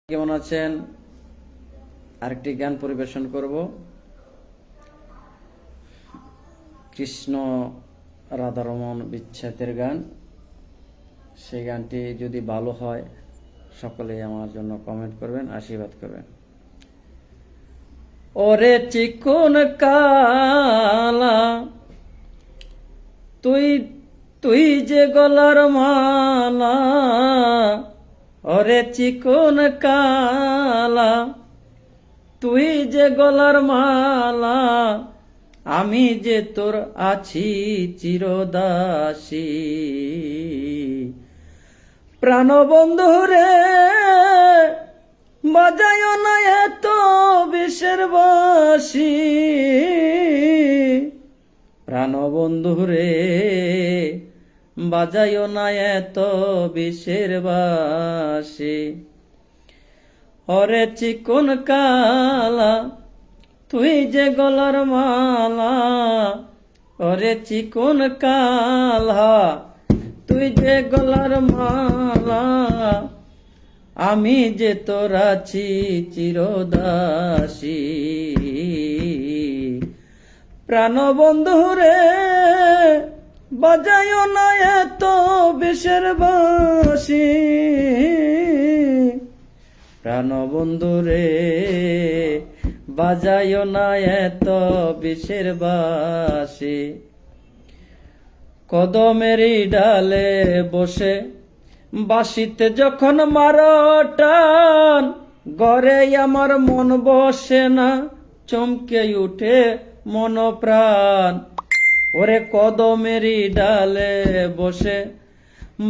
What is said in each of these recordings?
কেমন আছেন? আরেকটি গান পরিবেশন করব, কৃষ্ণ রাধারমণ বিচ্ছেদের গান। সেই গানটি যদি ভালো হয় সকলেই আমার জন্য কমেন্ট করবেন, আশীর্বাদ করবেন। ওরে চিকন কালা তুই তুই যে গলার মালা, ওরে চিকন কালা তুই যে গলার মালা, আমি যে তোর আছি চিরদাসী। প্রাণবন্ধু রে বাজায় না এত বিষের বাঁশি, প্রাণবন্ধু রে বাজায় না এত বিষের বাঁশি। ওরে চিকন কালা তুই যে গলার মালা, ওরে চিকন কালা তুই যে গলার মালা, আমি যে তোর আছি চিরদাসী। প্রাণবন্ধু রে বাজায় না এত বিষের বাঁশি, প্রাণবন্ধু রে বাজায় না এত বিষের বাঁশি। কদমেরই ডালে বসে বাঁশিতে যখন মারো টান, ঘরে আমার মন বসে না, চমকে উঠে মন প্রাণ। ওরে কদমেরই ডালে বসে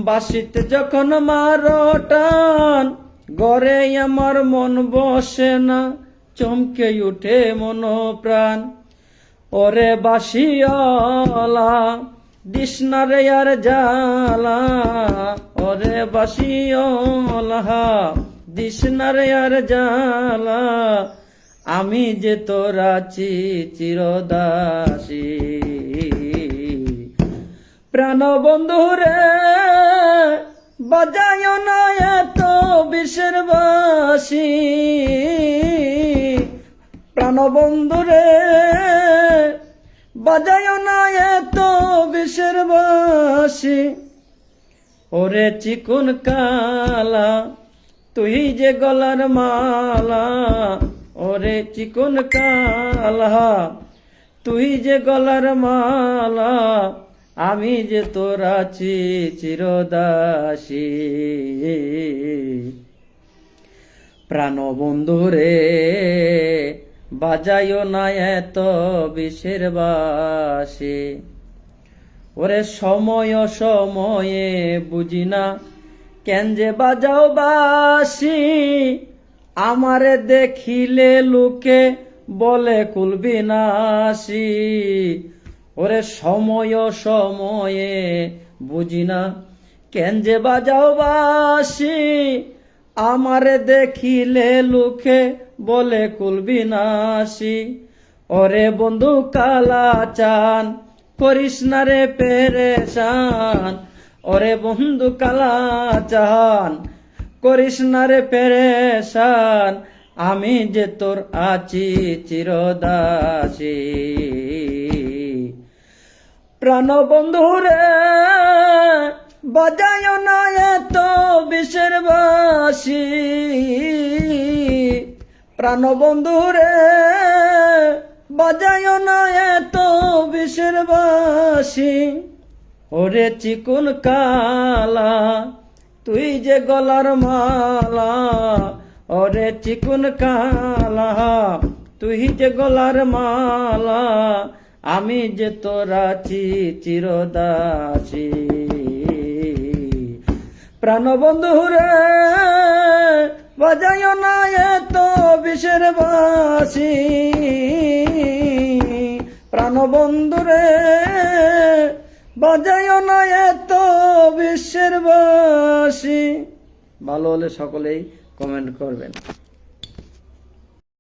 বাঁশিতে যখন মারো টান, ঘরে আমার মন বসে না, চমকে উঠে মন প্রাণ। ওরে বাঁশিওয়ালা দিস না রে আর জ্বালা, ওরে বাঁশিওয়ালা দিস না রে আর জ্বালা, আমি যে তোর আছি চিরদাসী। প্রাণবন্ধু রে বাজায় না এত বিষের বাঁশি, প্রাণবন্ধু রে বাজায় না এত বিষের বাঁশি। ওরে চিকন কালা তুই যে গলার মালা, ওরে চিকন কালা তুই যে গলার মালা, আমি যে তোর আছি চিরদাসী। প্রাণবন্ধু রে বাজায় না এত বিষের বাঁশি। ওরে সময় সময়ে বুঝি না কেন যে বাজাও বাঁশি, আমারে দেখিলে লোকে বলে কুলবিনাশী। ওরে সময় সময়ে বুঝি না কেন যে বাজাও বাঁশি, আমারে দেখিলে লোকে বলে কুলবিনাশী। ওরে বন্ধু কালা চান করিস না রে পেরেশান, ওরে বন্ধু কালা চান করিস না রে পেরেশান, আমি যে তোর আছি চিরদাসী। প্রাণবন্ধু রে বাজায় না এত বিষের বাঁশি, প্রাণবন্ধু রে বাজায় না এত বিষের বাঁশি। ওরে চিকন কালা তুই যে গলার মালা, ওরে চিকন কালা তুই যে গলার মালা, আমি যে তোর আছি চিরদাসী। প্রাণবন্ধু রে বাজায় না এত বিষের বাঁশি, প্রাণবন্ধু রে বাজায় না এত বিষের বাঁশি। ভালো হলে সকলেই কমেন্ট করবেন।